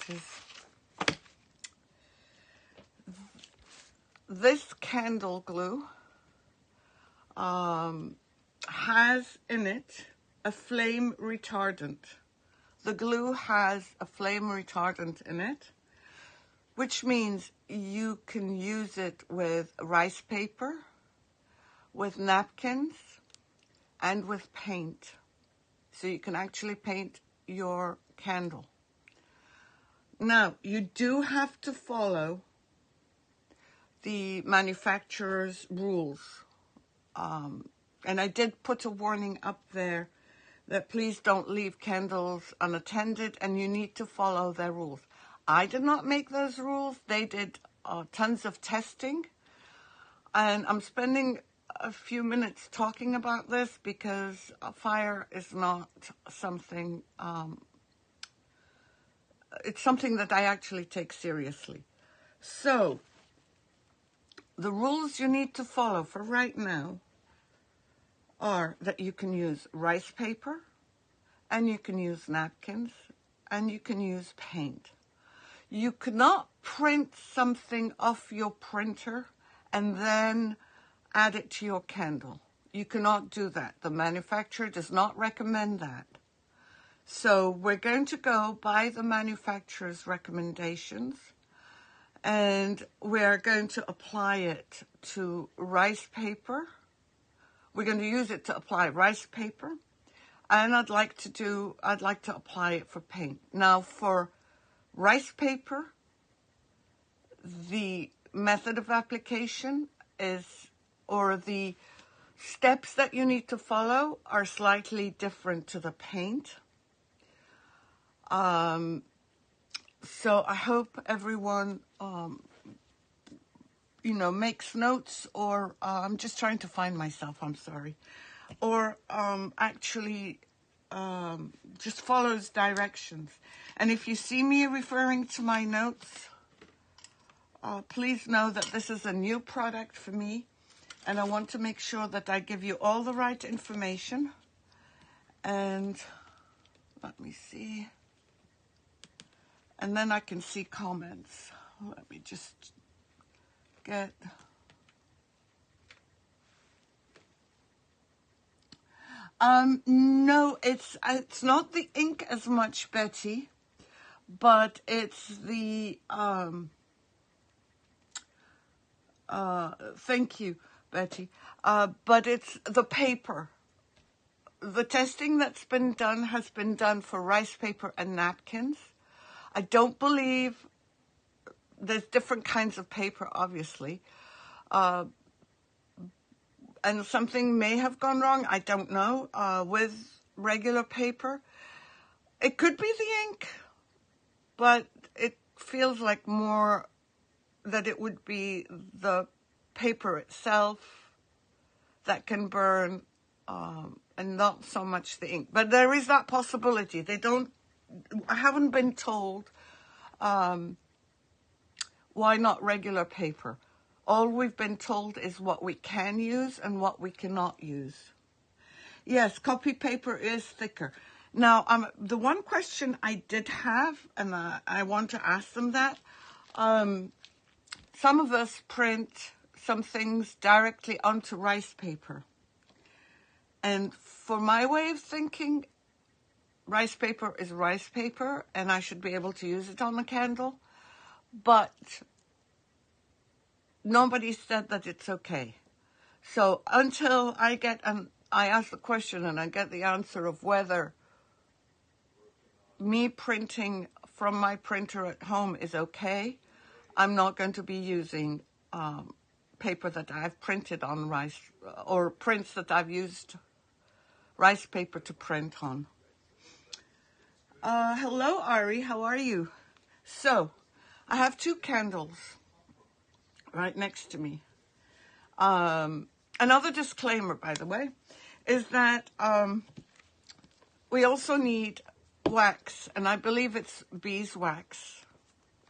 is this candle glue has in it a flame retardant. The glue has a flame retardant in it, which means you can use it with rice paper, with napkins, and with paint. So you can actually paint your candle. Now, you do have to follow the manufacturer's rules. And I did put a warning up there that please don't leave candles unattended, and you need to follow their rules. I did not make those rules. They did tons of testing. And I'm spending a few minutes talking about this because fire is not something, it's something that I actually take seriously. So, the rules you need to follow for right now are that you can use rice paper, and you can use napkins, and you can use paint. You cannot print something off your printer and then add it to your candle. You cannot do that. The manufacturer does not recommend that. So we're going to go by the manufacturer's recommendations, and we're going to apply it to rice paper. We're going to use it to apply rice paper, and I'd like to apply it for paint. Now, for rice paper, the method of application is, or the steps that you need to follow are slightly different to the paint. So I hope everyone, makes notes, or I'm just trying to find myself, I'm sorry. Or actually just follows directions. And if you see me referring to my notes, please know that this is a new product for me, and I want to make sure that I give you all the right information. And let me see. And then I can see comments. Let me just get... No, it's not the ink as much, Betty, but it's the, thank you, Betty, but it's the paper. The testing that's been done has been done for rice paper and napkins. I don't believe there's different kinds of paper, obviously. And something may have gone wrong, I don't know, with regular paper. It could be the ink, but it feels like more that it would be the paper itself that can burn, and not so much the ink. But there is that possibility. I haven't been told why not regular paper. All we've been told is what we can use and what we cannot use. Yes, copy paper is thicker. Now, the one question I did have, and I want to ask them that, some of us print some things directly onto rice paper. And for my way of thinking, rice paper is rice paper, and I should be able to use it on the candle. But nobody said that it's okay. So until I ask the question and I get the answer of whether me printing from my printer at home is okay, I'm not going to be using paper that I've printed on rice, or prints that I've used rice paper to print on. Hello, Ari, how are you? So, I have two candles right next to me. Another disclaimer, by the way, is that we also need wax, and I believe it's beeswax.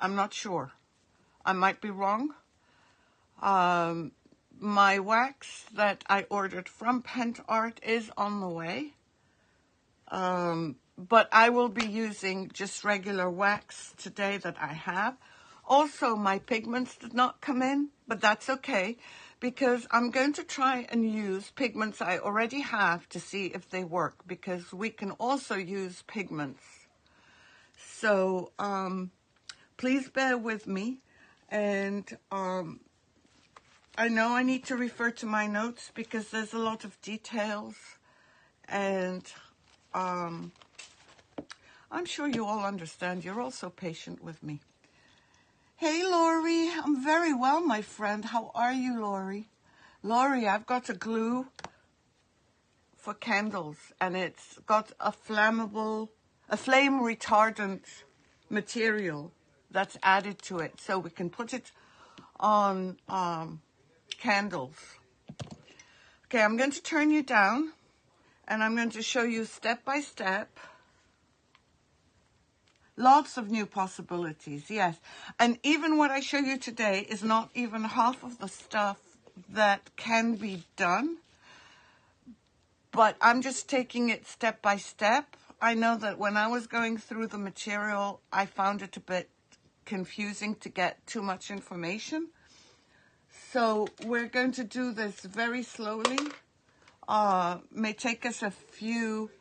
I'm not sure. I might be wrong. My wax that I ordered from Pentart is on the way. but I will be using just regular wax today that I have. Also, my pigments did not come in, but that's okay, because I'm going to try and use pigments I already have to see if they work, because we can also use pigments. So please bear with me, and I know I need to refer to my notes because there's a lot of details, and I'm sure you all understand. You're all so patient with me. Hey, Lori. I'm very well, my friend. How are you, Lori? Lori, I've got a glue for candles, and it's got a flame retardant material that's added to it, so we can put it on candles. Okay, I'm going to turn you down, and I'm going to show you step by step. Lots of new possibilities, yes. And even what I show you today is not even half of the stuff that can be done. But I'm just taking it step by step. I know that when I was going through the material, I found it a bit confusing to get too much information. So we're going to do this very slowly. May take us a few...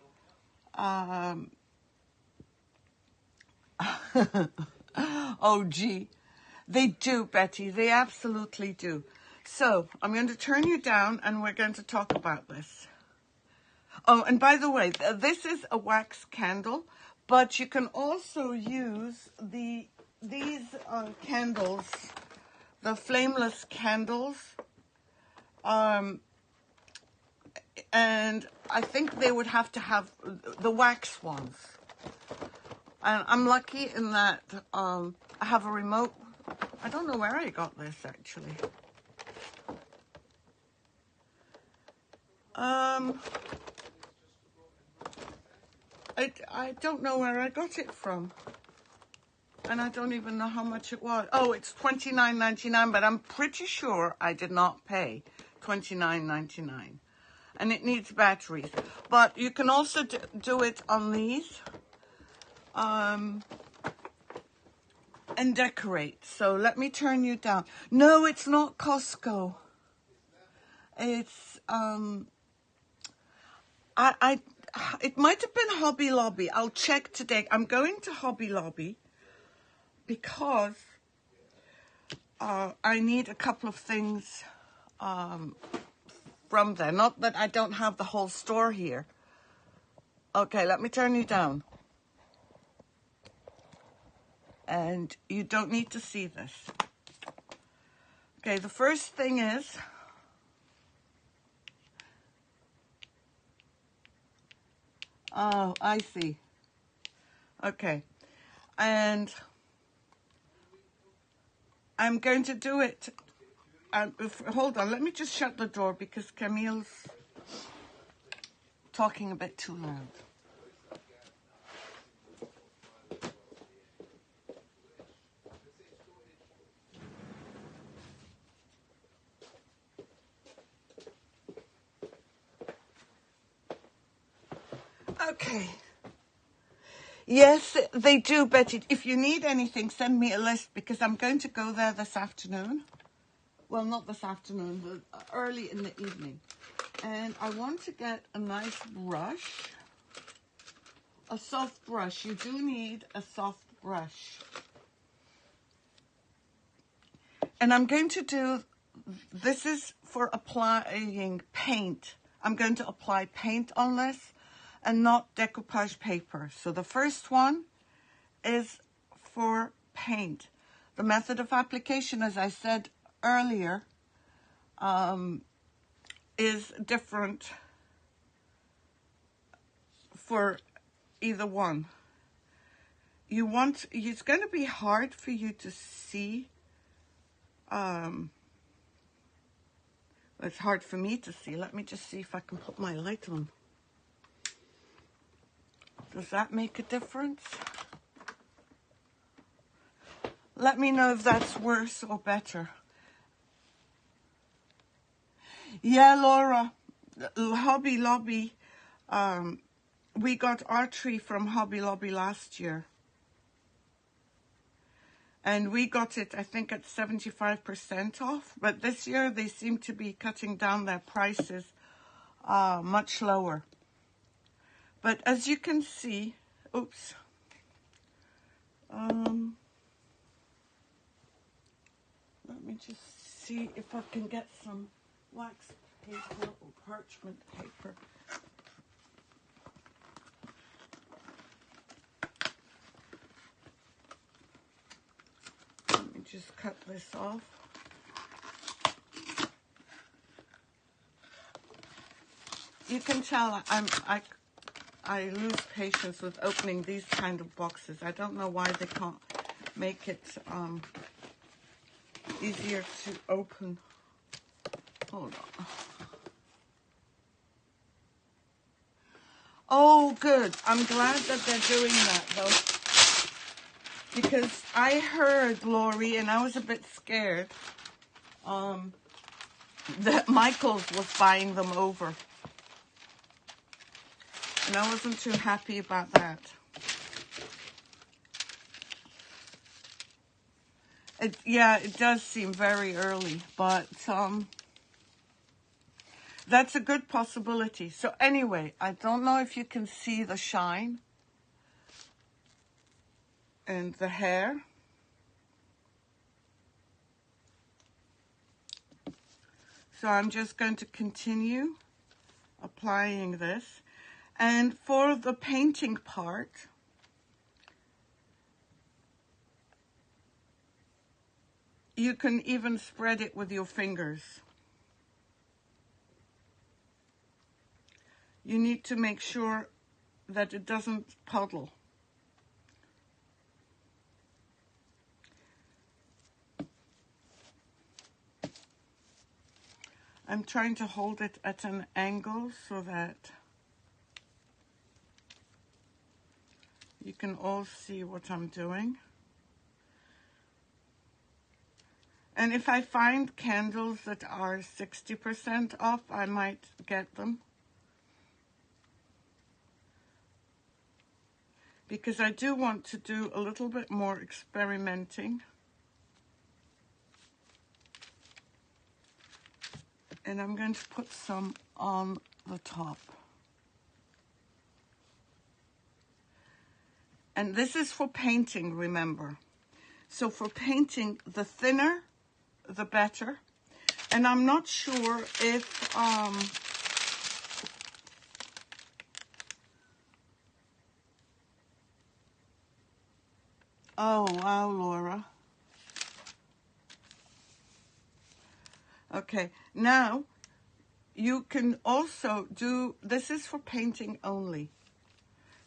Oh, gee. They do, Betty. They absolutely do. So I'm going to turn you down, and we're going to talk about this. Oh, and by the way, this is a wax candle, but you can also use these candles, the flameless candles, and I think they would have to have the wax ones. And I'm lucky in that I have a remote. I don't know where I got this, actually. I don't know where I got it from. And I don't even know how much it was. Oh, it's $29.99, but I'm pretty sure I did not pay $29.99. And it needs batteries. But you can also do it on these. And decorate. So let me turn you down. No, it's not Costco. It's it might have been Hobby Lobby. I'll check today. I'm going to Hobby Lobby because I need a couple of things from there. Not that I don't have the whole store here. Okay, let me turn you down. And you don't need to see this. Okay, the first thing is... Oh, I see. Okay. And I'm going to do it. Hold on, let me just shut the door because Camille's talking a bit too loud. Okay. Yes, they do, Betty. If you need anything, send me a list because I'm going to go there this afternoon. Well, not this afternoon, but early in the evening. And I want to get a nice brush, a soft brush. You do need a soft brush. And I'm going to do, this is for applying paint. I'm going to apply paint on this and not decoupage paper. So the first one is for paint. The method of application, as I said earlier, is different for either one. It's going to be hard for you to see. It's hard for me to see. Let me just see if I can put my light on. Does that make a difference? Let me know if that's worse or better. Yeah, Laura, Hobby Lobby we got our tree from Hobby Lobby last year. And we got it, I think, at 75% off. But this year, they seem to be cutting down their prices much lower. But as you can see, oops. Let me just see if I can get some wax paper or parchment paper. Let me just cut this off. You can tell I lose patience with opening these kind of boxes. I don't know why they can't make it easier to open. Hold on. Oh, good. I'm glad that they're doing that, though. Because I heard, Lori, and I was a bit scared, that Michael's was buying them over. And I wasn't too happy about that. Yeah, it does seem very early, but that's a good possibility. So anyway, I don't know if you can see the shine and the hair. So I'm just going to continue applying this. And for the painting part, you can even spread it with your fingers. You need to make sure that it doesn't puddle. I'm trying to hold it at an angle so that you can all see what I'm doing. And if I find candles that are 60% off, I might get them. Because I do want to do a little bit more experimenting. And I'm going to put some on the top. And this is for painting, remember. So for painting, the thinner, the better. And I'm not sure if oh wow, Laura. Okay, now you can also do, this is for painting only.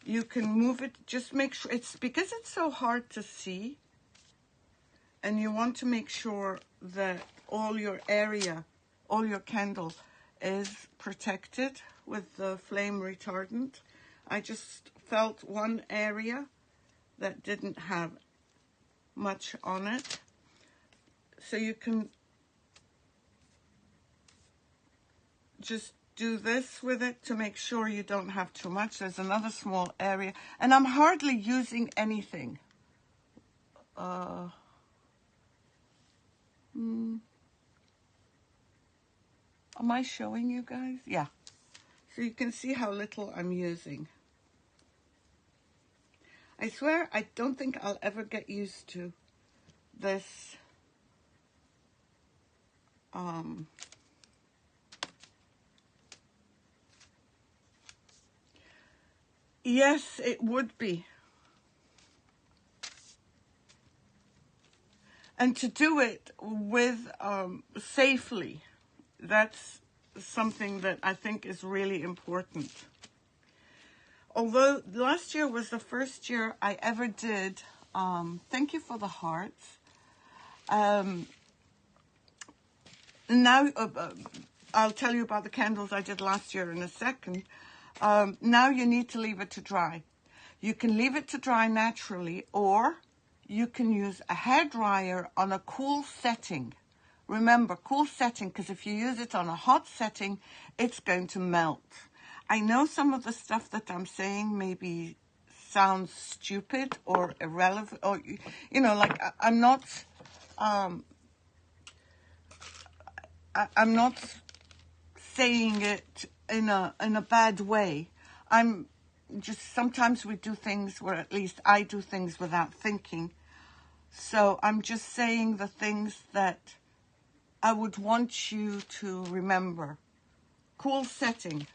You can move it, just make sure, it's because it's so hard to see, and you want to make sure that all your area, all your candle is protected with the flame retardant. I just felt one area that didn't have much on it. So you can just do this with it to make sure you don't have too much. There's another small area, and I'm hardly using anything. Am I showing you guys? Yeah. So you can see how little I'm using. I swear I don't think I'll ever get used to this yes, it would be. And to do it with safely, that's something that I think is really important. Although last year was the first year I ever did, thank you for the hearts. Now, I'll tell you about the candles I did last year in a second. Now you need to leave it to dry. You can leave it to dry naturally, or you can use a hairdryer on a cool setting. Remember, cool setting, because if you use it on a hot setting, it's going to melt. I know some of the stuff that I'm saying maybe sounds stupid or irrelevant, or, you know, like I'm not saying it in a bad way. I'm just, sometimes we do things, or at least I do things without thinking. So I'm just saying the things that I would want you to remember. Cool setting.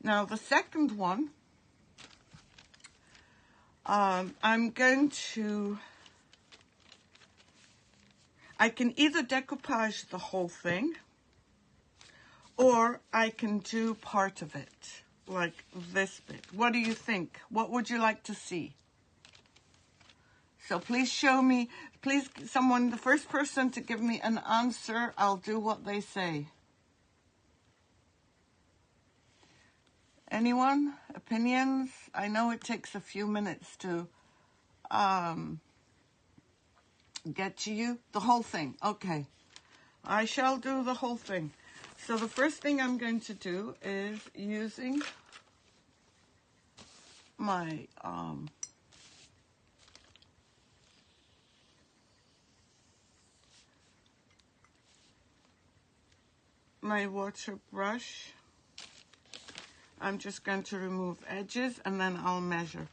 Now the second one, I'm going to, I can either decoupage the whole thing, or I can do part of it, like this bit. What do you think? What would you like to see? So please show me, please, someone, the first person to give me an answer, I'll do what they say. Anyone? Opinions? I know it takes a few minutes to get to you. The whole thing. Okay. I shall do the whole thing. So the first thing I'm going to do is using my my water brush. I'm just going to remove edges and then I'll measure.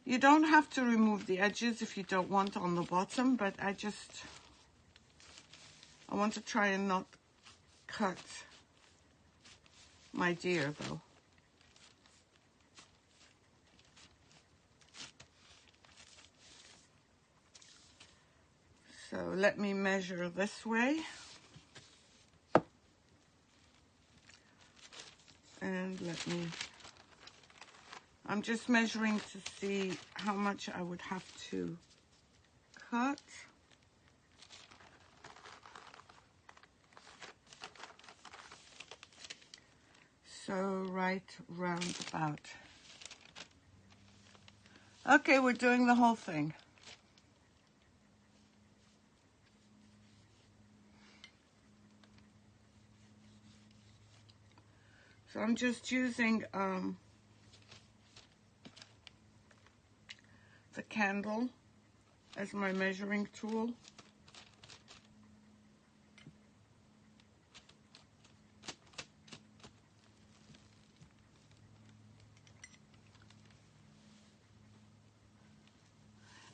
You don't have to remove the edges if you don't want on the bottom, but I want to try and not cut my deer though. So let me measure this way. And I'm just measuring to see how much I would have to cut. So right round about. Okay, we're doing the whole thing. So I'm just using the candle as my measuring tool.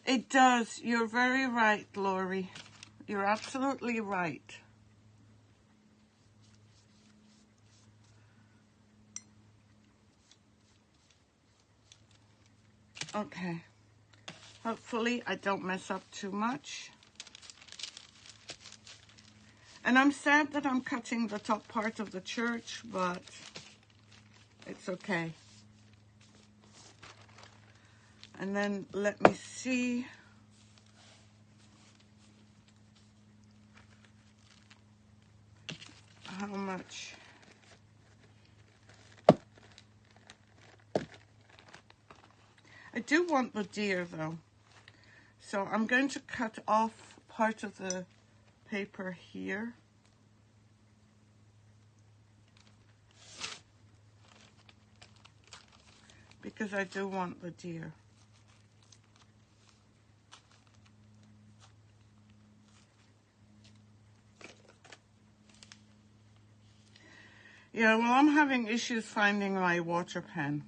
It does. You're very right, Lori. You're absolutely right. Okay. Hopefully I don't mess up too much. And I'm sad that I'm cutting the top part of the church, but it's okay. And then let me see. How much? I do want the deer though. So I'm going to cut off part of the paper here. Because I do want the deer. Yeah, well, I'm having issues finding my water pen.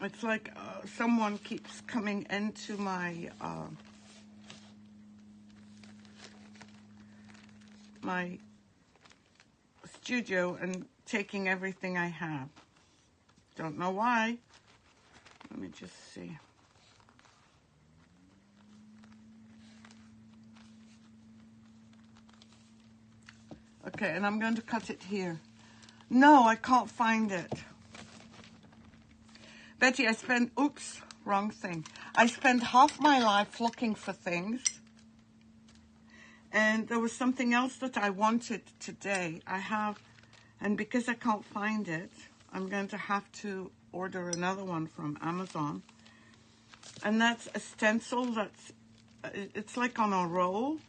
It's like someone keeps coming into my my studio and taking everything I have. Don't know why. Let me just see. Okay, and I'm going to cut it here. No, I can't find it. Betty, I spent, oops, wrong thing. I spent half my life looking for things. And there was something else that I wanted today. And because I can't find it, I'm going to have to order another one from Amazon. And that's a stencil it's like on a roll.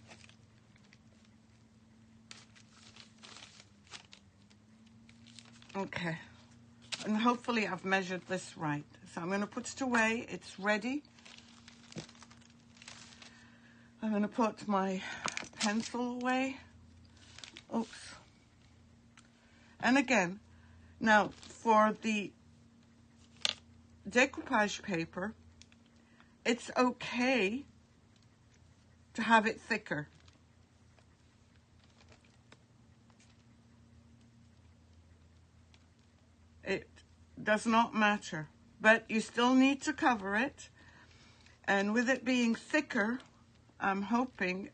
Okay, and hopefully I've measured this right. So I'm going to put it away. It's ready. I'm going to put my pencil away. Oops. And again, now for the decoupage paper, it's okay to have it thicker. It does not matter, but you still need to cover it. And with it being thicker, I'm hoping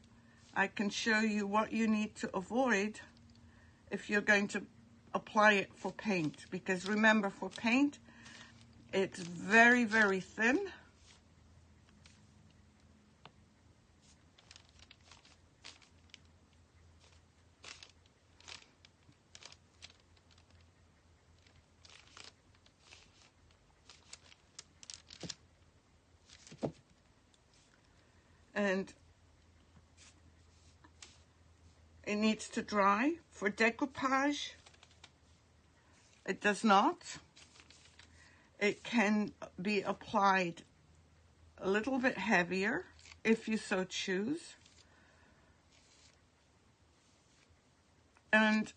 I can show you what you need to avoid if you're going to apply it for paint. Because remember, for paint, it's very, very thin. And it needs to dry. For decoupage, it does not. It can be applied a little bit heavier if you so choose. And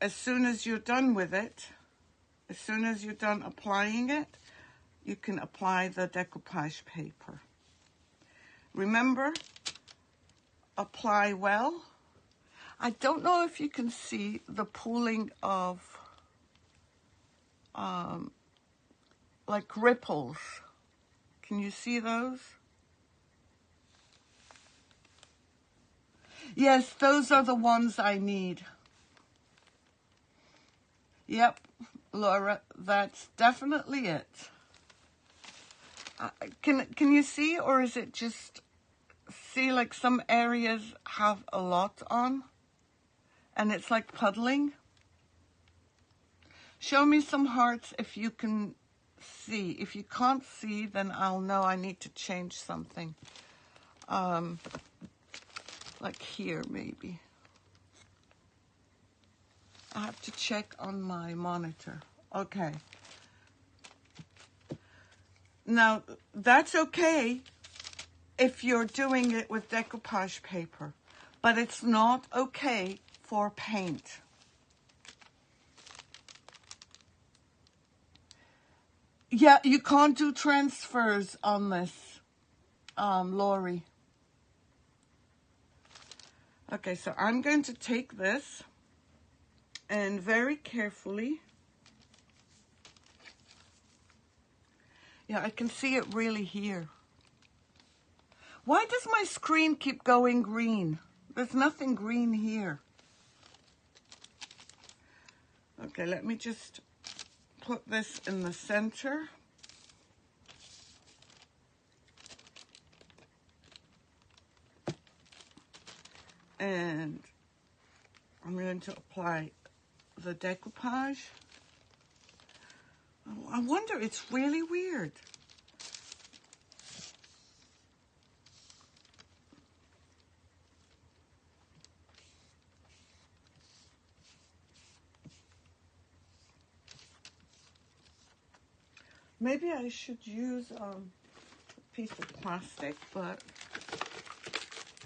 as soon as you're done with it, as soon as you're done applying it, you can apply the decoupage paper. Remember, apply well. I don't know if you can see the pooling of like ripples. Can you see those? Yes, those are the ones I need. Yep, Laura, that's definitely it. Can you see, or is it just, see like some areas have a lot on and it's like puddling? Show me some hearts if you can see. If you can't see, then I'll know I need to change something. Like here, maybe. I have to check on my monitor. Okay. Now, that's okay if you're doing it with decoupage paper, but it's not okay for paint. Yeah, you can't do transfers on this, Lori. Okay, so I'm going to take this and very carefully, yeah, I can see it really here. Why does my screen keep going green? There's nothing green here. Okay, let me just put this in the center. And I'm going to apply the decoupage. Oh, I wonder, it's really weird. Maybe I should use a piece of plastic, but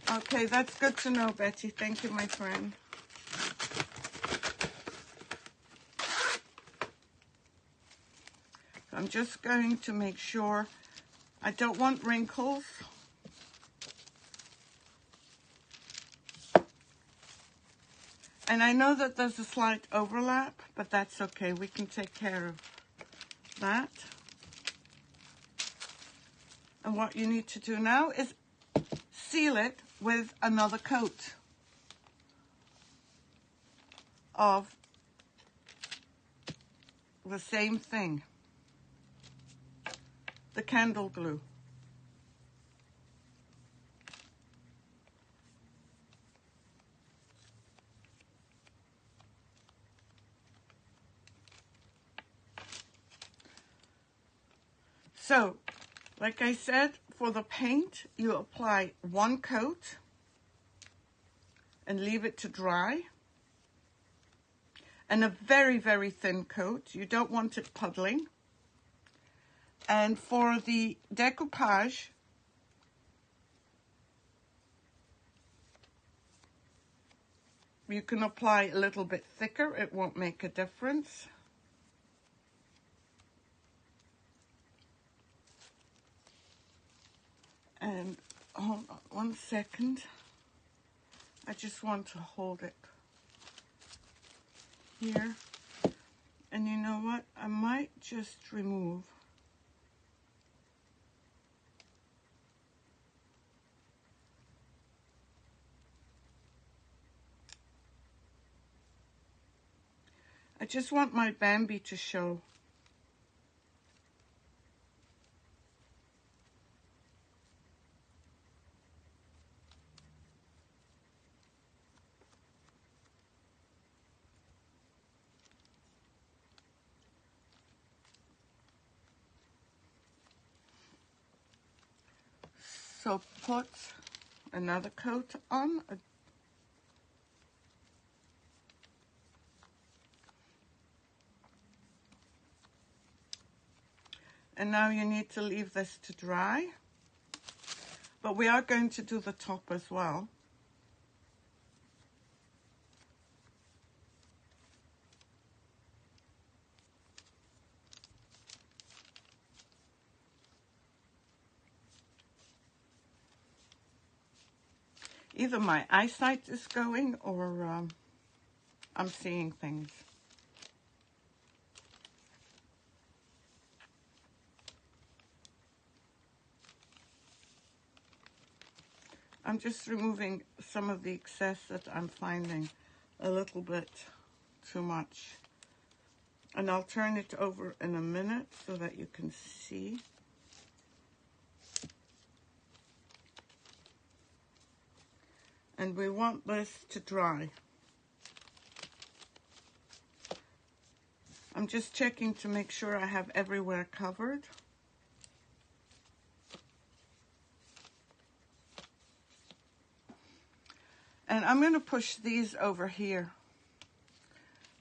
okay, that's good to know, Betty. Thank you, my friend. I'm just going to make sure I don't want wrinkles. And I know that there's a slight overlap, but that's okay. We can take care of that. And what you need to do now is seal it with another coat of the same thing, the candle glue. So, like I said, for the paint, you apply one coat and leave it to dry. and a very, very thin coat. You don't want it puddling. And for the decoupage, you can apply a little bit thicker. It won't make a difference. And hold on 1 second. I just want to hold it here. And you know what? I might just remove I just want my Bambi to show. So put another coat on. And now you need to leave this to dry. But we are going to do the top as well. Either my eyesight is going or I'm seeing things. I'm just removing some of the excess that I'm finding a little bit too much. And I'll turn it over in a minute so that you can see. And we want this to dry. I'm just checking to make sure I have everywhere covered. And I'm going to push these over here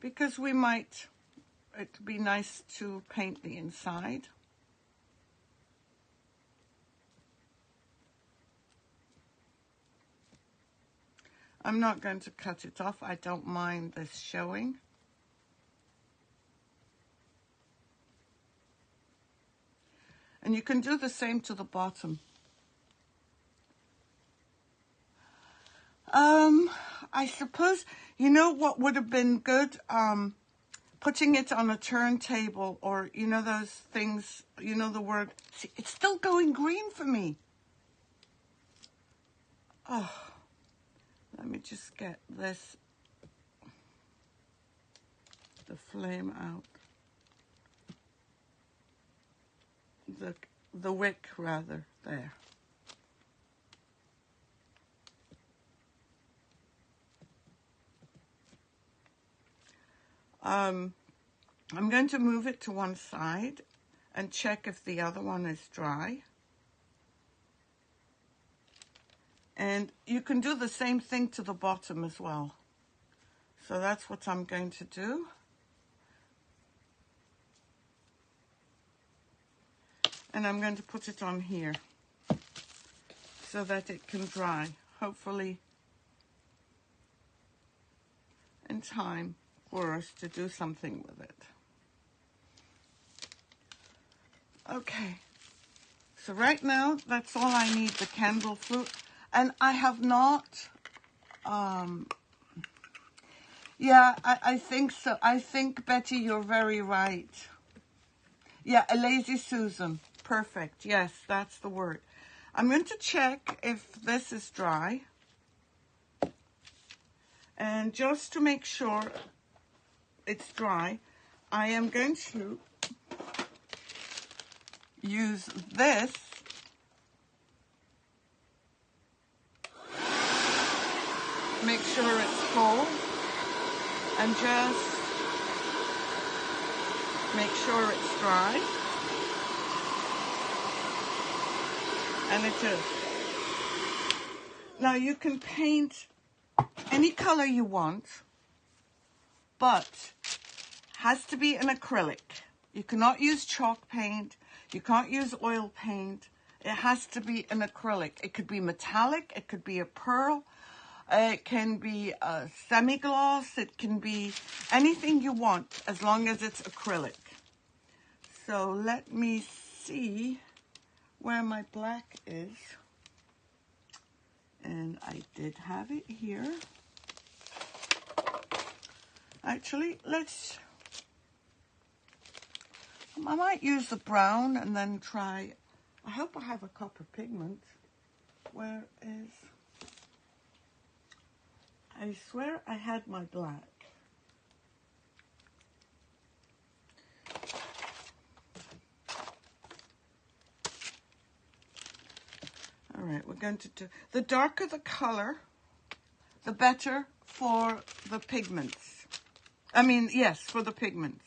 because it'd be nice to paint the inside. I'm not going to cut it off. I don't mind this showing. And you can do the same to the bottom. I suppose, you know what would have been good? Putting it on a turntable, or, you know, those things, you know, the word. See, it's still going green for me. Oh, let me just get the flame out. The wick, rather, there. I'm going to move it to one side and check if the other one is dry. And you can do the same thing to the bottom as well. So that's what I'm going to do. And I'm going to put it on here so that it can dry, hopefully in time for us to do something with it. Okay, so right now that's all I need, the candle flute. And I have not, yeah, I think so. I think, Betty, you're very right. Yeah, a lazy Susan. Perfect. Yes, that's the word. I'm going to check if this is dry. And just to make sure it's dry, I am going to use this make sure it's full and just make sure it's dry. And it is. Now you can paint any color you want, but has to be an acrylic. You cannot use chalk paint. You can't use oil paint. It has to be an acrylic. It could be metallic. It could be a pearl. It can be a semi-gloss. It can be anything you want as long as it's acrylic. So let me see where my black is. And I did have it here. Actually, I might use the brown and then try, I hope I have a copper pigment. Where is, I swear I had my black. All right, we're going to do, the darker the color, the better for the pigments. I mean, yes, for the pigments.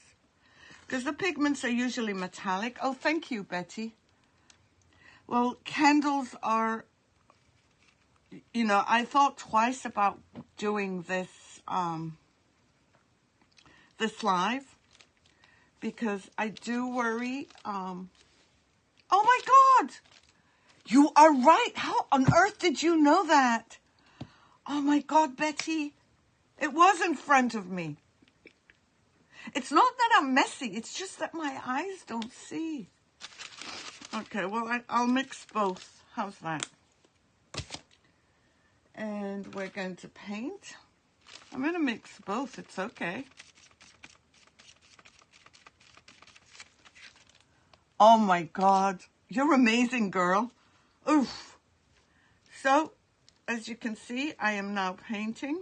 Because the pigments are usually metallic. Oh, thank you, Betty. Well, candles are, you know, I thought twice about doing this, this live. Because I do worry, oh my God! You are right. How on earth did you know that? Oh my God, Betty. It was in front of me. It's not that I'm messy. It's just that my eyes don't see. Okay, well, I'll mix both. How's that? And we're going to paint. I'm going to mix both. It's okay. Oh my God. You're amazing, girl. Oof. So, as you can see, I am now painting.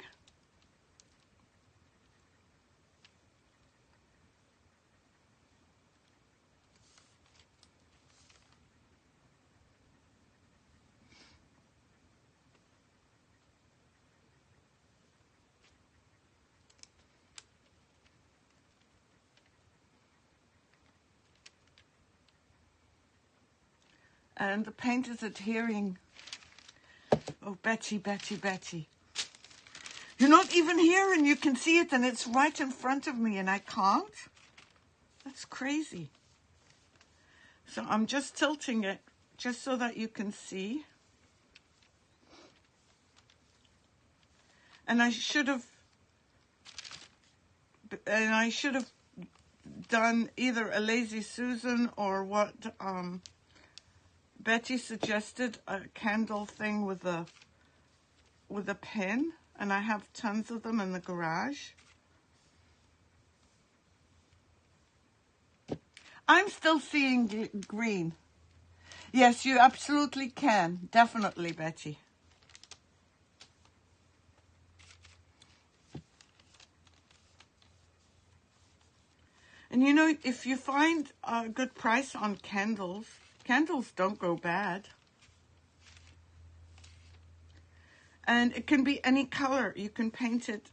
And the paint is adhering. Oh, Betty, Betty, Betty. You're not even here and you can see it and it's right in front of me and I can't? That's crazy. So I'm just tilting it just so that you can see. And I should have done either a Lazy Susan or what Betty suggested, a candle thing with a pin, and I have tons of them in the garage. I'm still seeing green. Yes, you absolutely can. Definitely, Betty. And you know, if you find a good price on candles, candles don't go bad. And it can be any color. You can paint it.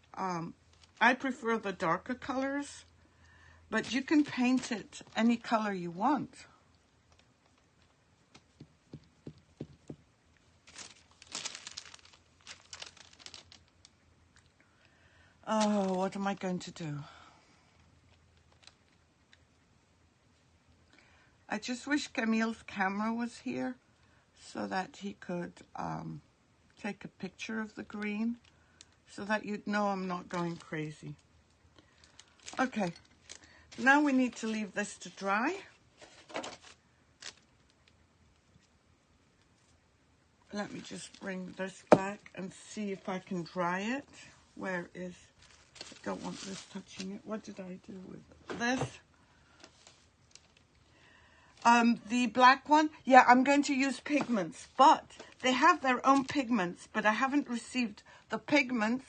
I prefer the darker colors, but you can paint it any color you want. Oh, what am I going to do? I just wish Camille's camera was here so that he could take a picture of the green so that you'd know I'm not going crazy. Okay, now we need to leave this to dry. Let me just bring this back and see if I can dry it. Where is, I don't want this touching it. What did I do with this? The black one, yeah, I'm going to use pigments, but they have their own pigments, but I haven't received the pigments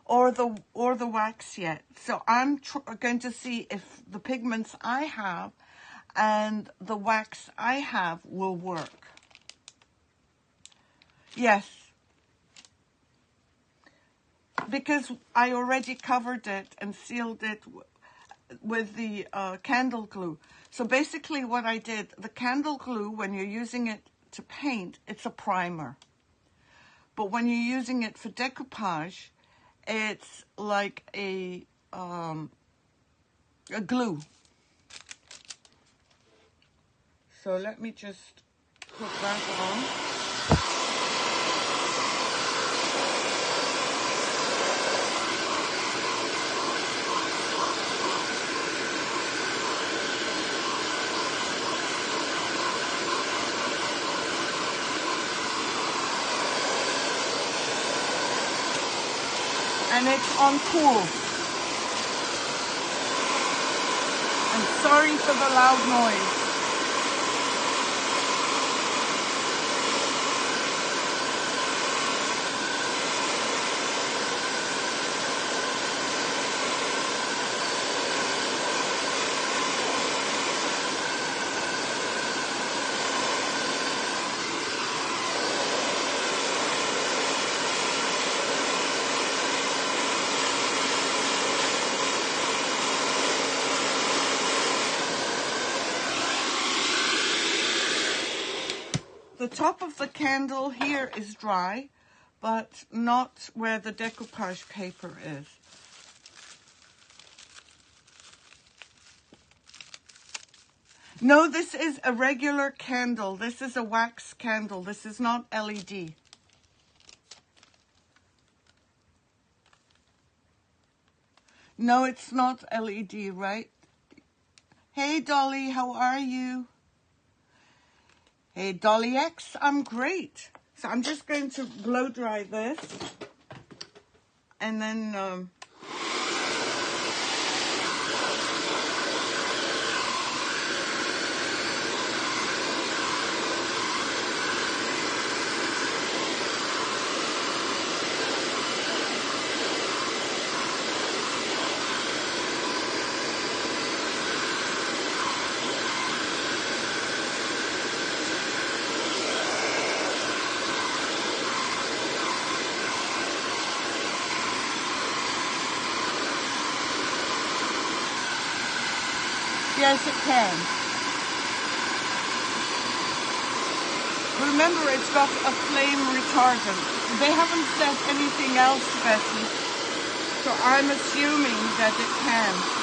or the wax yet. So I'm going to see if the pigments I have and the wax I have will work. Yes, because I already covered it and sealed it with the candle glue. So basically what I did, the candle glue, when you're using it to paint, it's a primer. But when you're using it for decoupage, it's like a glue. So let me just put that on. And it's on cool. I'm sorry for the loud noise. The top of the candle here is dry, but not where the decoupage paper is. No, this is a regular candle. This is a wax candle. This is not LED. No, it's not LED, right? Hey, Dolly, how are you? Hey, Dolly X, I'm great. So I'm just going to blow dry this. And then... yes, it can. Remember, it's got a flame retardant. They haven't said anything else, Bessie, so I'm assuming that it can.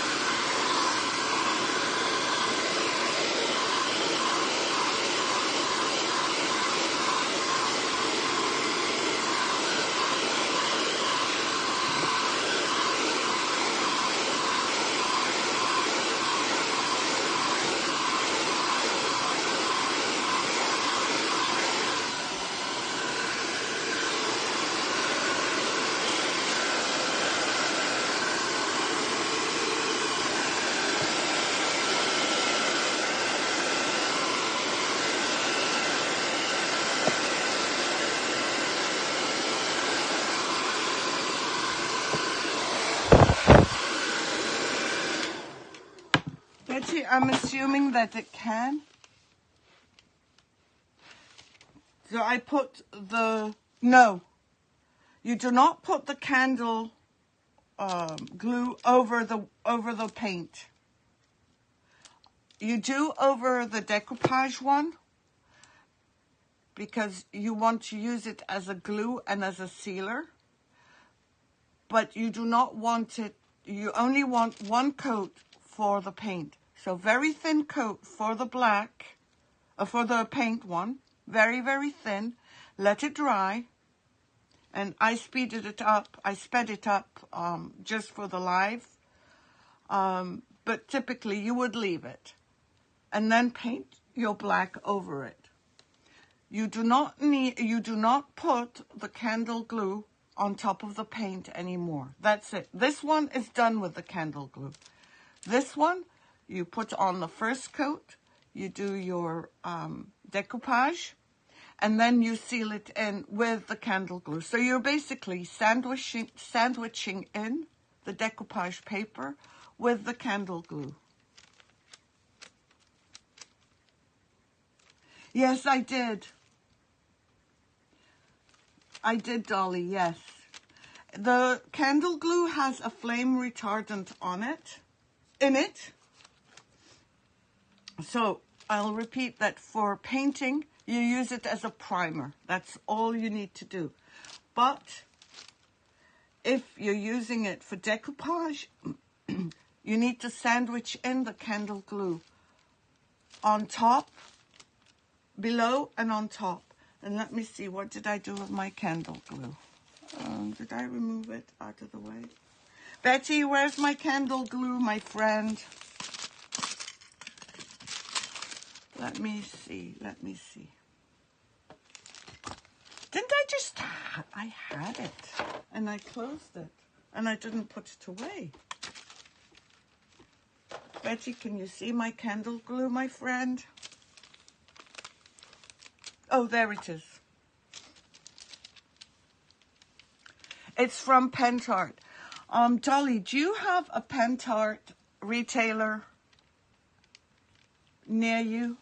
I'm assuming that it can. So I put the, no, you do not put the candle glue over the paint. You do over the decoupage one because you want to use it as a glue and as a sealer, but you do not want it, you only want one coat for the paint. So very thin coat for the black, for the paint one, very, very thin. Let it dry. And I speeded it up. I sped it up just for the live. But typically you would leave it. And then paint your black over it. You do not put the candle glue on top of the paint anymore. That's it. This one is done with the candle glue. This one, you put on the first coat, you do your decoupage, and then you seal it in with the candle glue. So you're basically sandwiching in the decoupage paper with the candle glue. Yes, I did. I did, Dolly, yes. The candle glue has a flame retardant in it. So I'll repeat that for painting, you use it as a primer. That's all you need to do. But if you're using it for decoupage, You need to sandwich in the candle glue on top, below, and on top. And let me see, what did I do with my candle glue? Did I remove it out of the way? Betty, where's my candle glue, my friend? Let me see, let me see. Didn't I just, I had it, and I closed it, and I didn't put it away. Betty, can you see my candle glue, my friend? Oh, there it is. It's from Pentart. Dolly, do you have a Pentart retailer near you?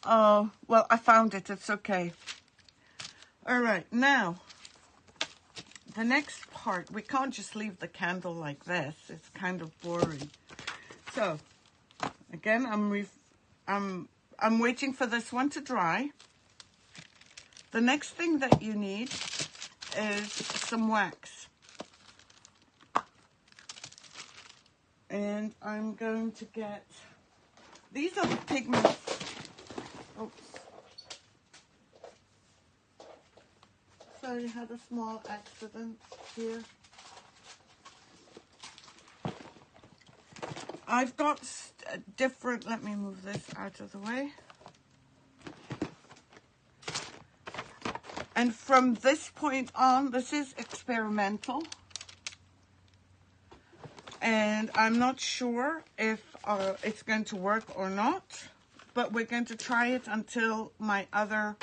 Oh, well, I found it. It's okay. All right, now, the next part, we can't just leave the candle like this. It's kind of boring. So, again, I'm waiting for this one to dry. The next thing that you need is some wax. And I'm going to get, these are the pigments. Oops. Sorry, I had a small accident here. I've got different, let me move this out of the way. And from this point on, this is experimental. And I'm not sure if it's going to work or not, but we're going to try it until my other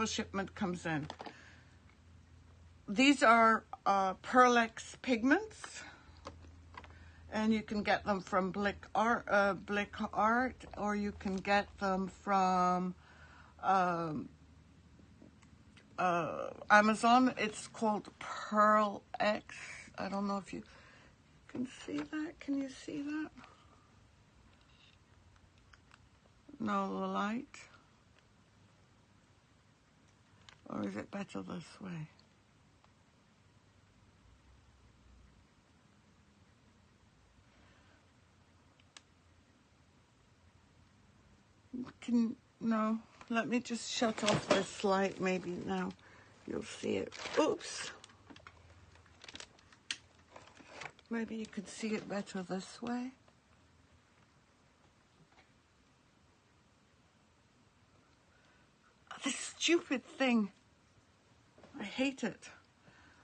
shipment comes in. These are Pearlex pigments, and you can get them from Blick Art, or you can get them from Amazon. It's called Pearlex. I don't know if you can see that. Can you see that? No, the light. Or is it better this way? No, let me just shut off this light. Maybe now you'll see it. Oops. Maybe you could see it better this way. This stupid thing. I hate it.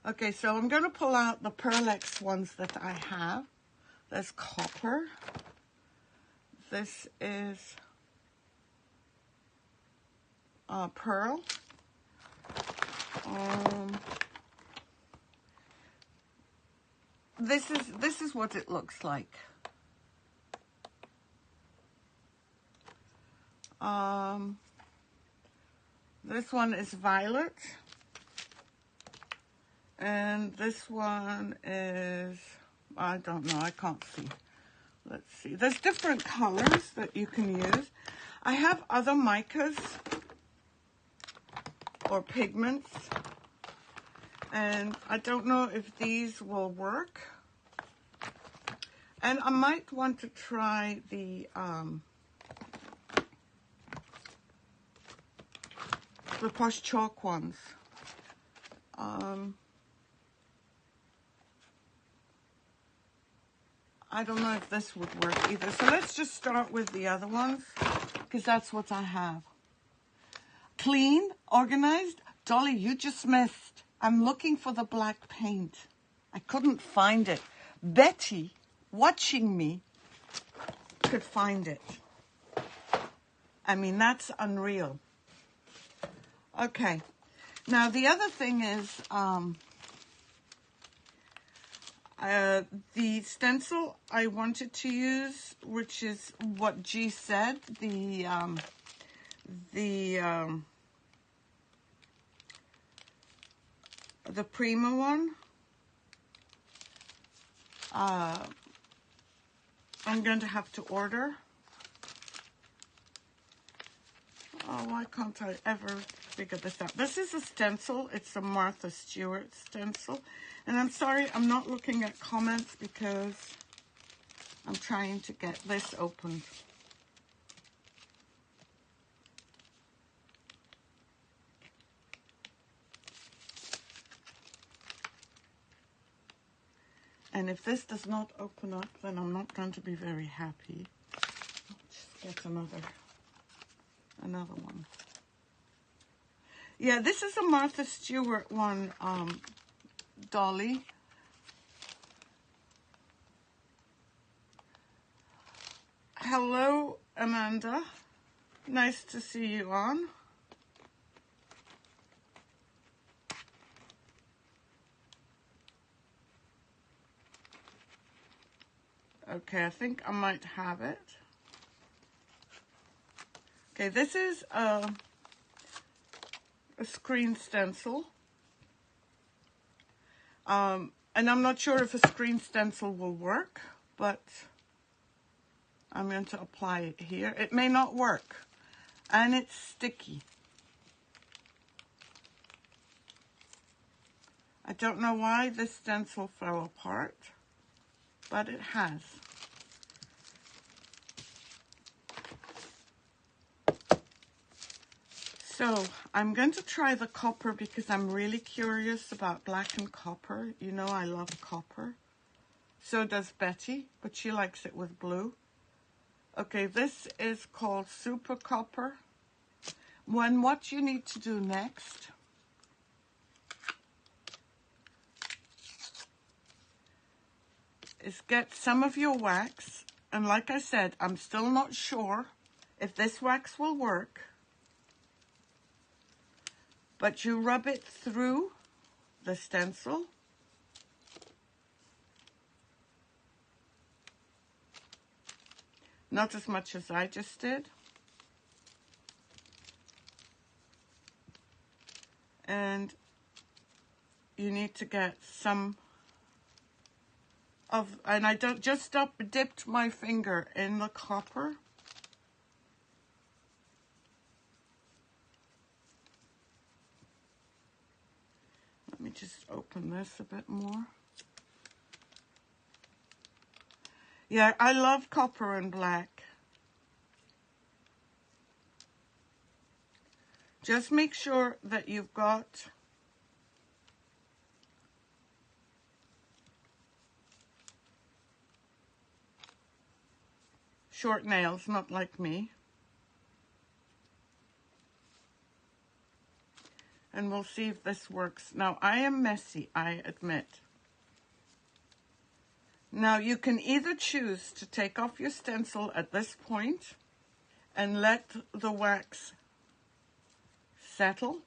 Okay, so I'm going to pull out the Pearlex ones that I have. There's copper. This is pearl. This is what it looks like. This one is violet, and this one is, I don't know, I can't see. Let's see. There's different colors that you can use. I have other micas or pigments, and I don't know if these will work. And I might want to try the Posh Chalk ones. I don't know if this would work either. So let's just start with the other ones, because that's what I have. Clean, organized. Dolly, you just missed. I'm looking for the black paint. I couldn't find it. Betty, watching me, could find it. I mean, that's unreal. Okay. Now, the other thing is the stencil I wanted to use, which is what G said, the Prima one. I'm going to have to order. Oh, why can't I ever figure this out? This is a stencil. It's a Martha Stewart stencil. And I'm sorry, I'm not looking at comments because I'm trying to get this opened. And if this does not open up, then I'm not going to be very happy. Let's just get another one. Yeah, this is a Martha Stewart one, dolly. Hello, Amanda. Nice to see you on. Okay, I think I might have it. Okay, this is a screen stencil. And I'm not sure if a screen stencil will work, but I'm going to apply it here. It may not work, and it's sticky. I don't know why this stencil fell apart, but it has. So I'm going to try the copper because I'm really curious about black and copper. You know I love copper. So does Betty, but she likes it with blue. Okay, this is called Super Copper. What you need to do next is get some of your wax. And like I said, I'm still not sure if this wax will work. But you rub it through the stencil. Not as much as I just did. And you need to get some of, and I dipped my finger in the copper. Let me just open this a bit more. Yeah, I love copper and black. Just make sure that you've got short nails, not like me. And we'll see if this works. Now, I am messy, I admit. Now, you can either choose to take off your stencil at this point and let the wax settle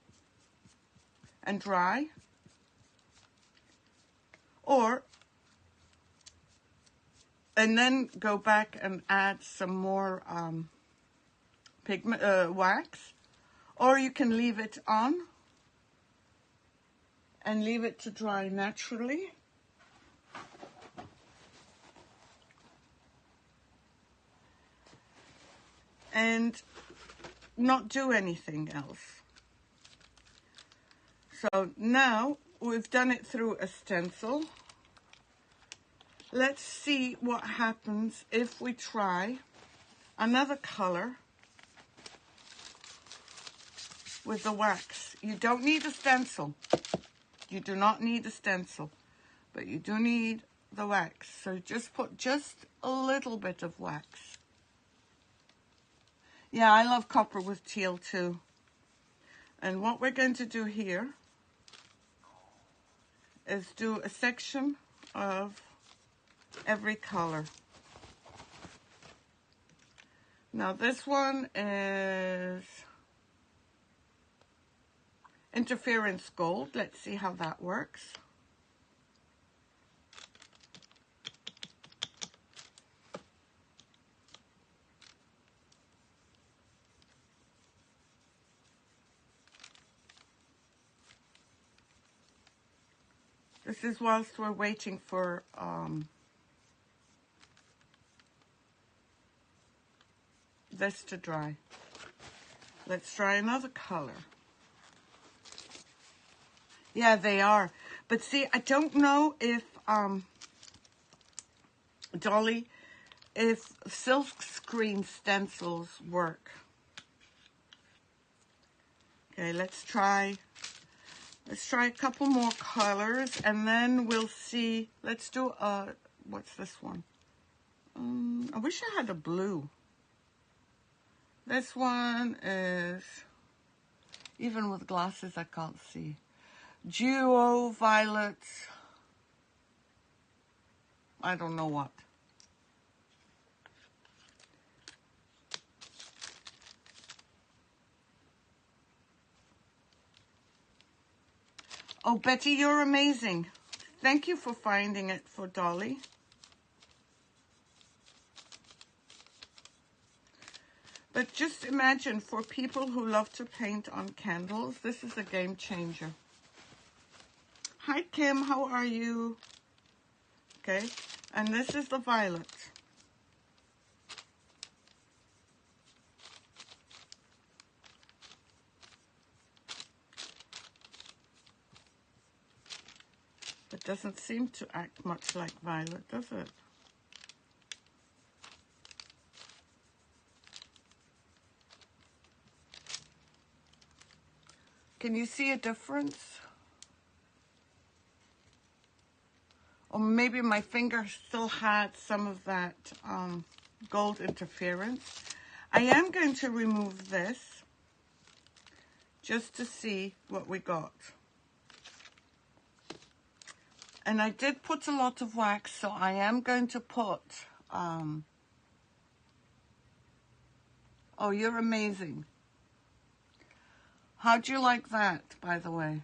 and dry, and then go back and add some more wax, or you can leave it on and leave it to dry naturally. And not do anything else. So now we've done it through a stencil. Let's see what happens if we try another color with the wax. You don't need a stencil. You do not need a stencil, but you do need the wax. So just put just a little bit of wax. Yeah, I love copper with teal too. And what we're going to do here is do a section of every color. Now this one is Interference Gold. Let's see how that works. This is whilst we're waiting for this to dry. Let's try another color. Yeah, they are. But see, I don't know if, Dolly, if silk screen stencils work. Okay, let's try a couple more colors, and then we'll see. Let's do what's this one? I wish I had a blue. This one is, even with glasses I can't see. Duo Violet. I don't know what. Oh, Betty, you're amazing. Thank you for finding it for Dolly. But just imagine, for people who love to paint on candles, this is a game changer. Hi, Kim, how are you? Okay, and this is the violet. It doesn't seem to act much like violet, does it? Can you see a difference? Or maybe my finger still had some of that gold interference. I am going to remove this just to see what we got. And I did put a lot of wax, so I am going to put, oh, you're amazing. How'd you like that, by the way?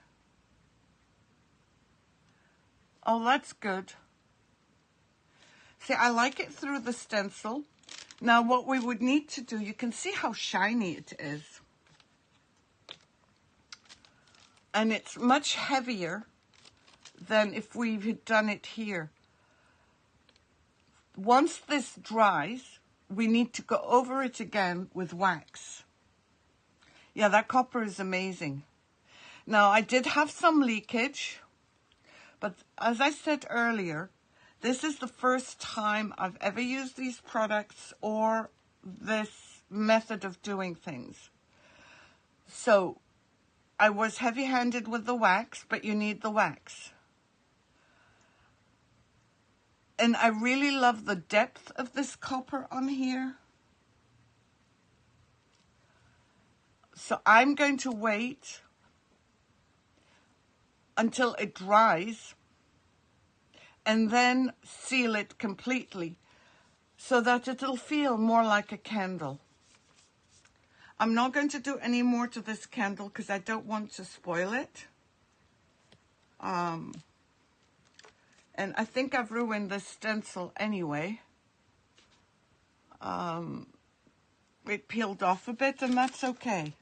Oh, that's good. See, I like it through the stencil. Now, what we would need to do, you can see how shiny it is. And it's much heavier than if we had done it here. Once this dries, we need to go over it again with wax. Yeah, that copper is amazing. Now, I did have some leakage, but as I said earlier, this is the first time I've ever used these products or this method of doing things. So, I was heavy-handed with the wax, but you need the wax. And I really love the depth of this copper on here. So I'm going to wait until it dries and then seal it completely so that it'll feel more like a candle. I'm not going to do any more to this candle because I don't want to spoil it. And I think I've ruined this stencil anyway. It peeled off a bit, and that's okay.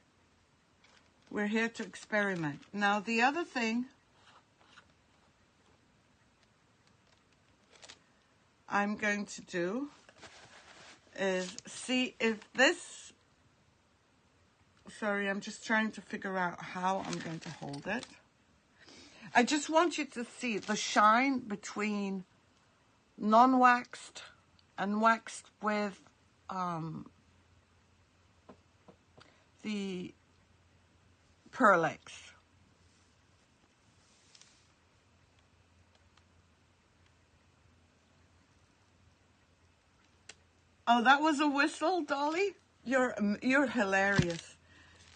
We're here to experiment. Now, the other thing I'm going to do is see if this, sorry, I'm just trying to figure out how I'm going to hold it. I just want you to see the shine between non-waxed and waxed with the Pearlex. Oh, that was a whistle, Dolly? You're hilarious.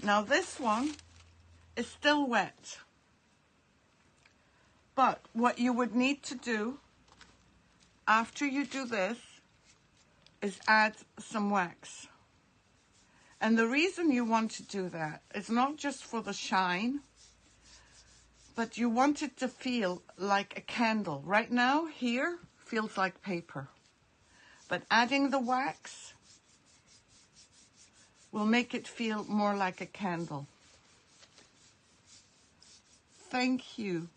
Now this one is still wet. But what you would need to do after you do this is add some wax. And the reason you want to do that is not just for the shine, but you want it to feel like a candle. Right now, here, feels like paper. But adding the wax will make it feel more like a candle. Thank you.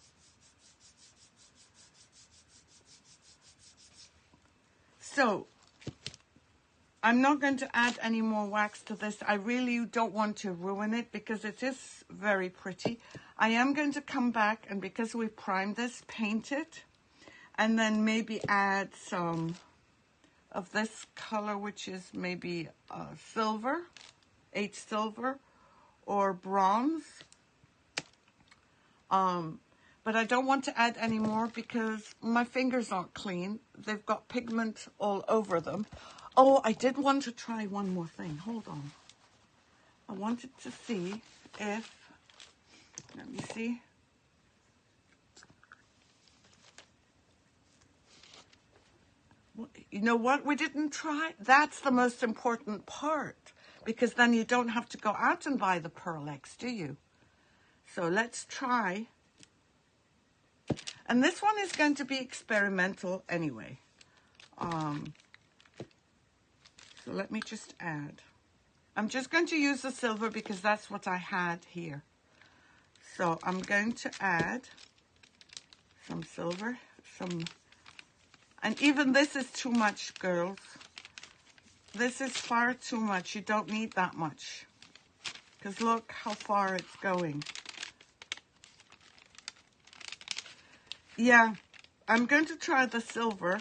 So, I'm not going to add any more wax to this. I really don't want to ruin it because it is very pretty. I am going to come back and, because we primed this, paint it. And then maybe add some of this color, which is maybe silver, H silver, or bronze. But I don't want to add any more because my fingers aren't clean. They've got pigment all over them. Oh, I did want to try one more thing. Hold on. I wanted to see if, let me see. You know what we didn't try? That's the most important part, because then you don't have to go out and buy the Pearlex, do you? So let's try. And this one is going to be experimental anyway. So let me just add. I'm just going to use the silver because that's what I had here. So I'm going to add some silver, and even this is too much, girls. This is far too much. You don't need that much. Because look how far it's going. Yeah, I'm going to try the silver.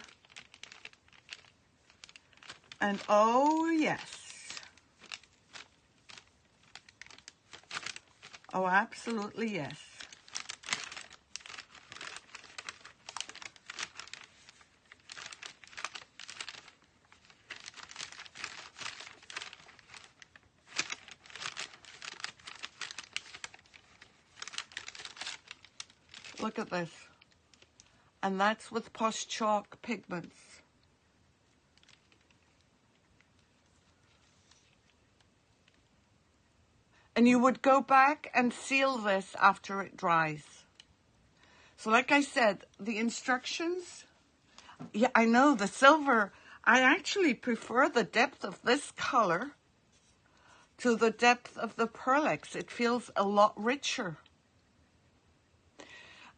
And oh, yes. Oh, absolutely, yes. Look at this. And that's with Posh Chalk pigments. And you would go back and seal this after it dries. So like I said, the instructions, yeah, I know the silver, I actually prefer the depth of this color to the depth of the Pearlex. It feels a lot richer.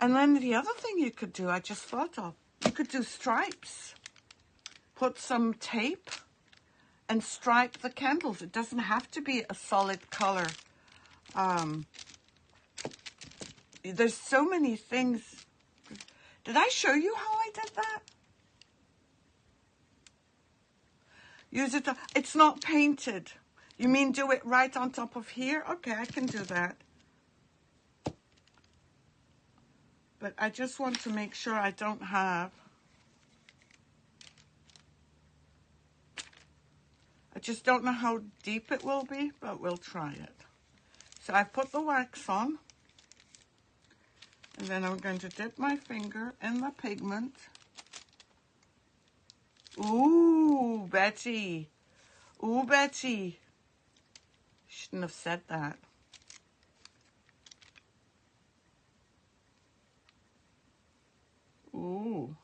And then the other thing you could do, I just thought of, you could do stripes. Put some tape and stripe the candles. It doesn't have to be a solid color. There's so many things. Did I show you how I did that? Use it. It's not painted. You mean do it right on top of here? Okay, I can do that. But I just want to make sure I don't have. I just don't know how deep it will be, but we'll try it. So I've put the wax on. And then I'm going to dip my finger in the pigment. Ooh, Betty. Ooh, Betty. Shouldn't have said that. Ooh.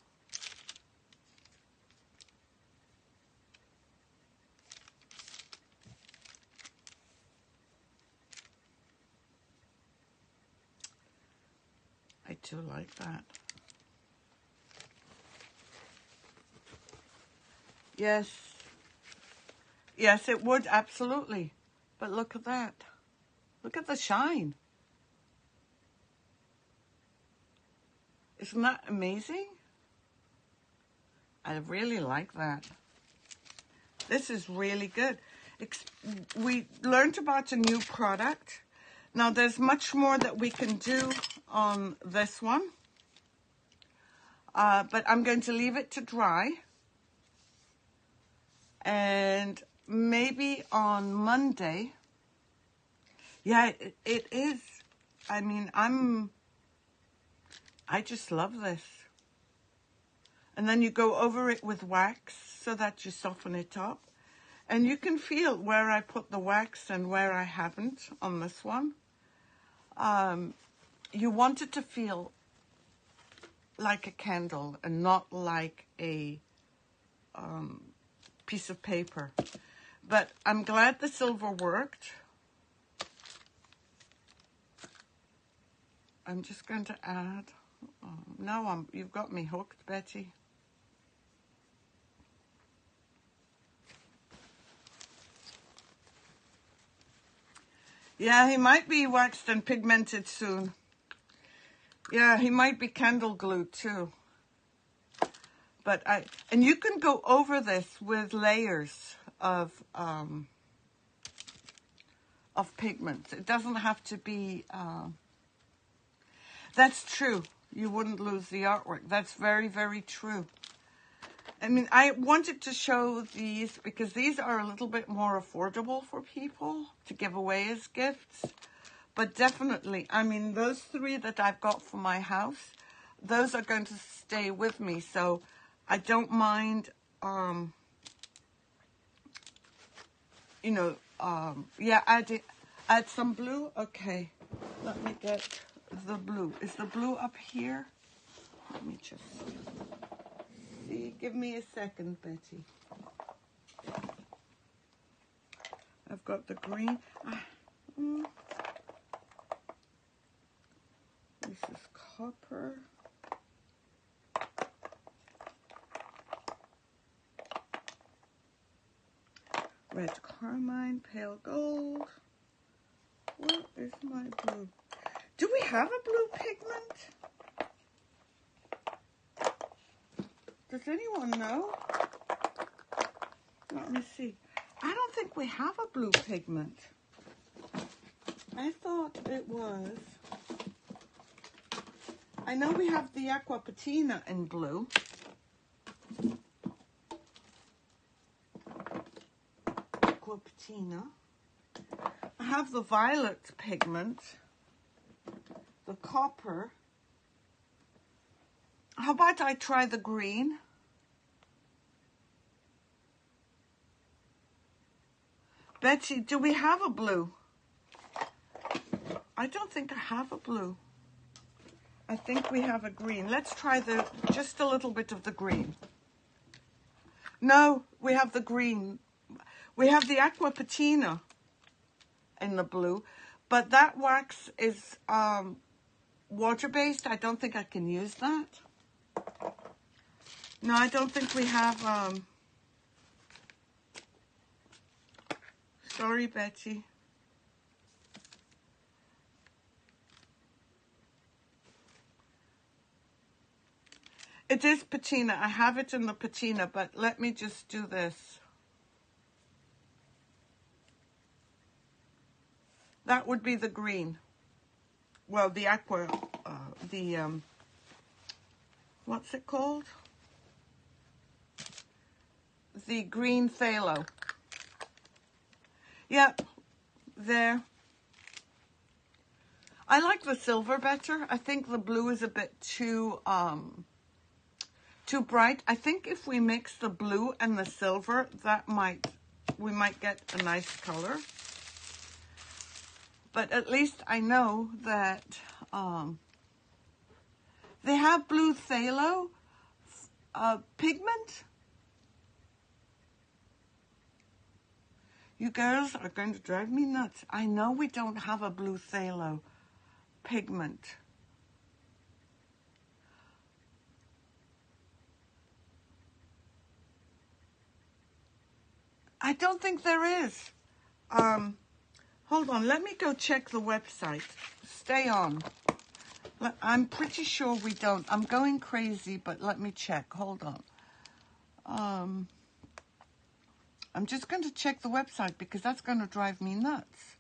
I do like that. Yes. Yes, it would, absolutely. But look at that. Look at the shine. Isn't that amazing? I really like that. This is really good. We learned about a new product. Now, there's much more that we can do on this one. But I'm going to leave it to dry. And maybe on Monday. Yeah, it is. I mean, I just love this. And then you go over it with wax so that you soften it up. And you can feel where I put the wax and where I haven't on this one. You want it to feel like a candle and not like a piece of paper. But I'm glad the silver worked. I'm just going to add. Now you've got me hooked, Betty. Yeah, he might be waxed and pigmented soon. Yeah, he might be candle glue too. But and you can go over this with layers of pigments. It doesn't have to be, that's true. You wouldn't lose the artwork. That's very, very true. I mean, I wanted to show these because these are a little bit more affordable for people to give away as gifts. But definitely, I mean, those 3 that I've got for my house, those are going to stay with me. So I don't mind, you know, yeah, add some blue. Okay, let me get the blue. Is the blue up here? Let me just see. Give me a second, Betty. I've got the green. This is copper. Red carmine, pale gold. Where is my blue? Do we have a blue pigment? Does anyone know? Let me see. I don't think we have a blue pigment. I thought it was. I know we have the aqua patina in blue. Aqua patina. I have the violet pigment. The copper. How about I try the green? Betsy, do we have a blue? I don't think I have a blue. I think we have a green. Let's try just a little bit of the green. No, we have the green. We have the aqua patina in the blue, but that wax is water-based. I don't think I can use that. No, I don't think we have, sorry, Betsy. It is patina. I have it in the patina, but let me just do this. That would be the green. Well, the aqua, what's it called? The green phthalo. Yep, there. I like the silver better. I think the blue is a bit too bright. I think if we mix the blue and the silver, we might get a nice color. But at least I know that they have blue phthalo pigment. You girls are going to drive me nuts. I know we don't have a blue phthalo pigment. I don't think there is. Hold on, let me go check the website. Stay on. I'm pretty sure we don't. I'm going crazy, but let me check. Hold on. I'm just going to check the website because that's going to drive me nuts.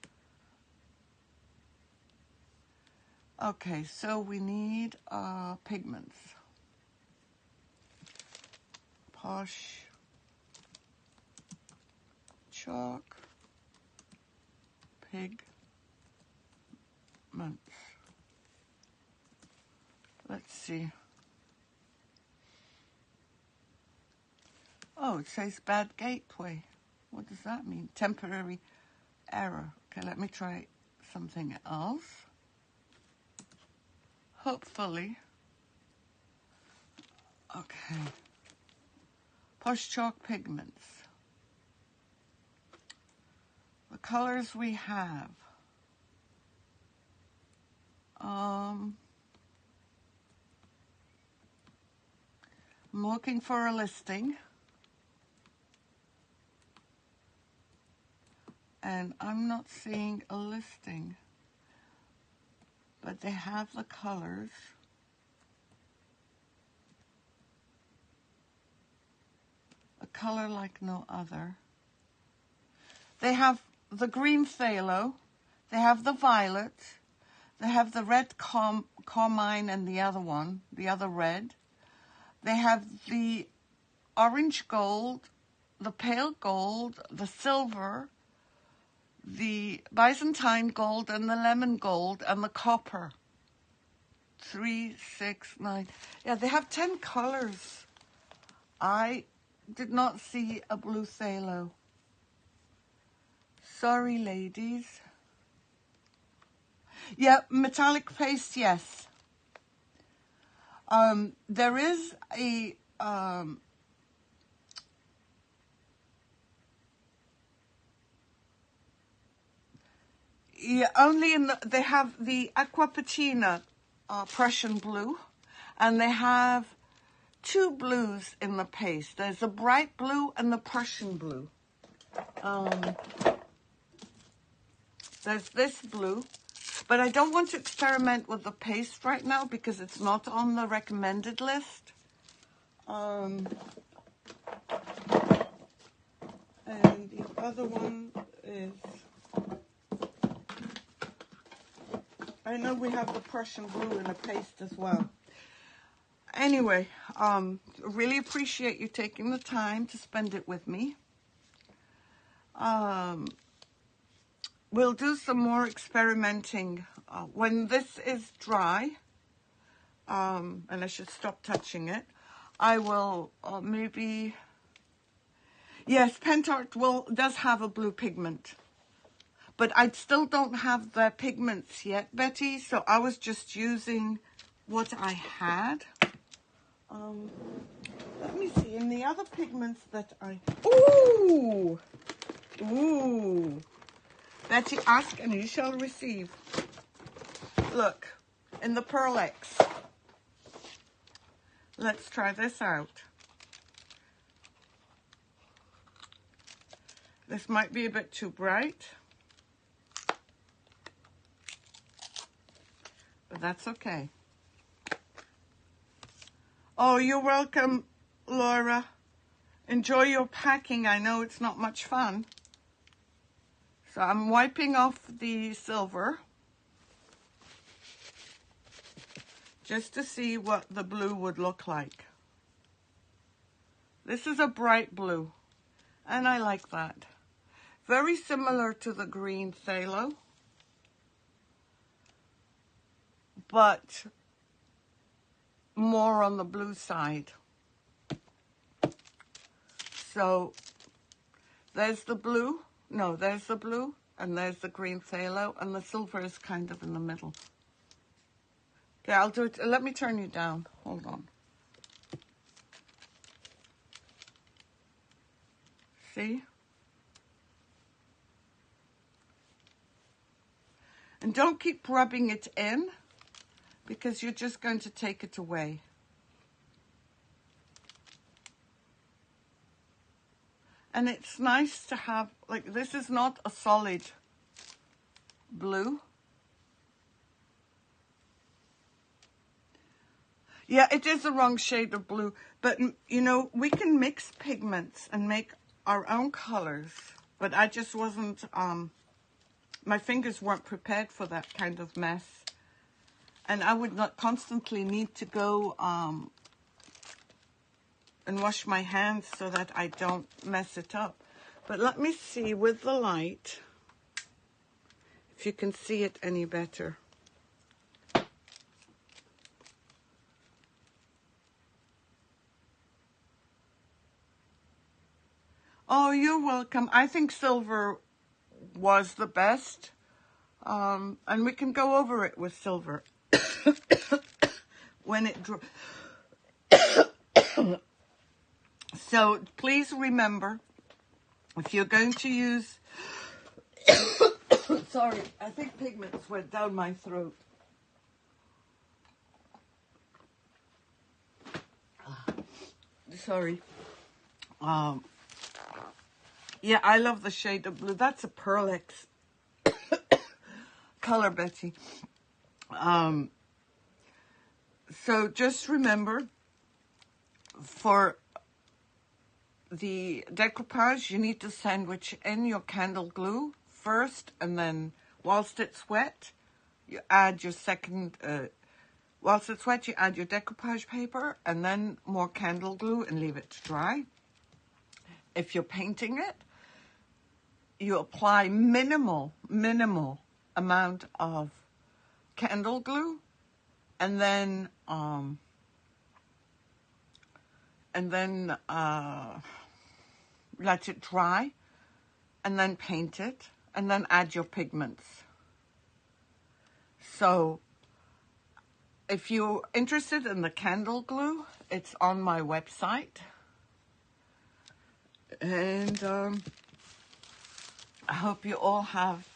Okay, so we need pigments. Posh chalk pigments. Let's see. Oh, it says bad gateway. What does that mean? Temporary error. Okay, let me try something else. Hopefully. Okay. Posh chalk pigments. The colors we have. I'm looking for a listing. and I'm not seeing a listing, but they have the colors. A color like no other. They have the green phthalo, they have the violet, they have the red carmine and the other one, the other red. They have the orange gold, the pale gold, the silver, the Byzantine gold, and the lemon gold, and the copper. 3, 6, 9. Yeah, they have 10 colors. I did not see a blue phthalo. Sorry, ladies. Yeah, metallic paste, yes. There is a yeah, only in the, they have the aqua patina Prussian blue, and they have 2 blues in the paste. There's the bright blue and the Prussian blue. There's this blue, but I don't want to experiment with the paste right now because it's not on the recommended list. And the other one is, I know we have the Prussian blue in the paste as well. Anyway, really appreciate you taking the time to spend it with me. We'll do some more experimenting when this is dry, and I should stop touching it. I will maybe, yes, Pentart does have a blue pigment, but I still don't have the pigments yet, Betty, so I was just using what I had. Let me see, in the other pigments that ooh! Betty, ask and you shall receive. Look, in the Pearlex. Let's try this out. This might be a bit too bright, but that's okay. Oh, you're welcome, Laura. Enjoy your packing. I know it's not much fun. So I'm wiping off the silver just to see what the blue would look like. This is a bright blue, and I like that. Very similar to the green phthalo, but more on the blue side. So there's the blue. No, there's the blue, and there's the green phthalo, and the silver is kind of in the middle. Okay, I'll do it. Let me turn you down. Hold on. See? And don't keep rubbing it in, because you're just going to take it away. And it's nice to have, like, this is not a solid blue. Yeah, it is the wrong shade of blue, but, you know, we can mix pigments and make our own colors, but I just wasn't, my fingers weren't prepared for that kind of mess. And I would not constantly need to go and wash my hands so that I don't mess it up. But let me see with the light if you can see it any better. Oh, you're welcome. I think silver was the best. And we can go over it with silver when it dries. So please remember, if you're going to use, sorry, I think pigments went down my throat. Sorry. Yeah, I love the shade of blue. That's a Pearlex color, Betty. So just remember, for the decoupage, you need to sandwich in your candle glue first, and then whilst it's wet, you add your whilst it's wet, you add your decoupage paper, and then more candle glue and leave it to dry. If you're painting it, you apply minimal amount of candle glue, and then let it dry, and then paint it, and then add your pigments. So if you're interested in the candle glue, it's on my website. And I hope you all have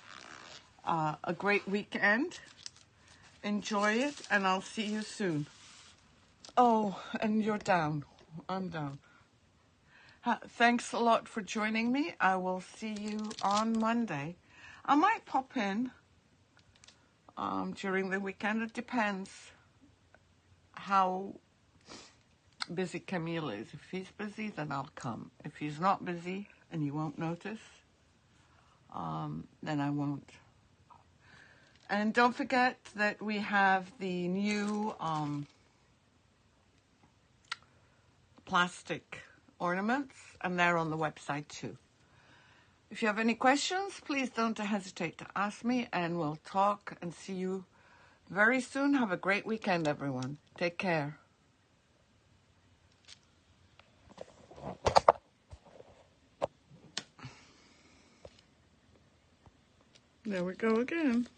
a great weekend. Enjoy it, and I'll see you soon. Oh, and you're down. I'm down. Thanks a lot for joining me. I will see you on Monday. I might pop in during the weekend. It depends how busy Camille is. If he's busy, then I'll come. If he's not busy and you won't notice, then I won't. And don't forget that we have the new plastic ornaments, and they're on the website too. If you have any questions, please don't hesitate to ask me, and we'll talk and see you very soon. Have a great weekend, everyone. Take care. There we go again.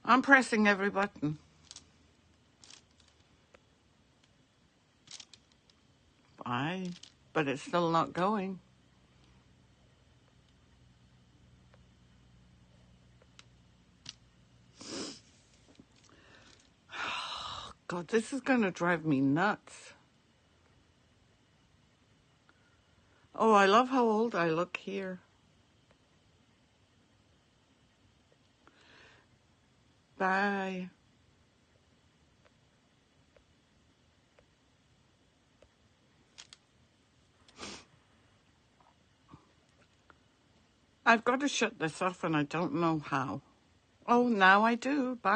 I'm pressing every button. Bye. But it's still not going. God, this is going to drive me nuts. Oh, I love how old I look here. Bye. I've got to shut this off, and I don't know how. Oh, now I do. Bye.